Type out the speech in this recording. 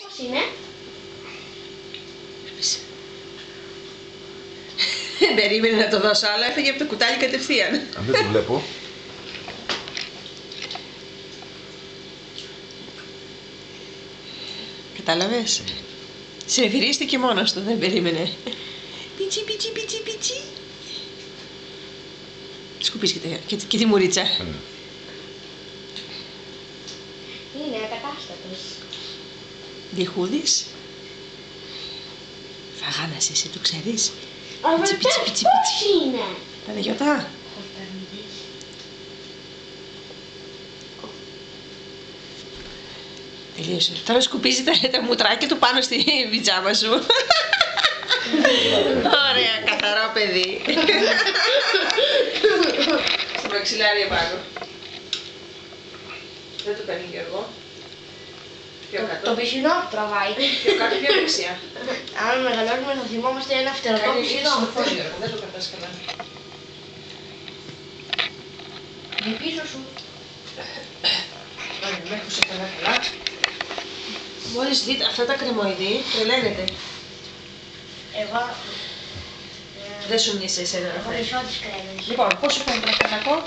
Πώς είναι? Δεν περίμενε να το δώσω, αλλά έφυγε από το κουτάλι κατευθείαν. Αν δεν το βλέπω. Κατάλαβες? Συνεφυρίστηκε μόνος του, δεν περίμενε. Πιτσι, πιτσι, πιτσι, πιτσι. Σκουπίς και τη μουρίτσα. Είναι ακατάστατος. Διχούδης. Φαγάνας είσαι, το ξέρεις. Αλλά Πιτσι, πιτσι, πώς πιτσι, είναι? Τα δεγιωτά. Τελείωσε. Τώρα σκουπίζει τα μουτράκια του πάνω στη πιτζάμα σου. Ωραία, καθαρό παιδί. Στο μαξιλάρι επάνω. Δεν το παίρνει Γιώργο. Πιο κάτω. Το πισινό τραβάει. Πιο κάτω, πιο δεξιά. Αν μεγαλώσουμε θα θυμόμαστε ένα φτερωτό πισινό. Γιώργο, δεν το κρατάς καλά. Είναι πίσω σου. Ωραία, μέχρι σε καλά. Μόλις δείτε αυτά τα κρεμοειδή, τρελαίνετε. Εγώ... Δεν σου μίλησε εσένα. Έχω μισό τις κρέμες. Λοιπόν, πόσο παίρνει το κακό?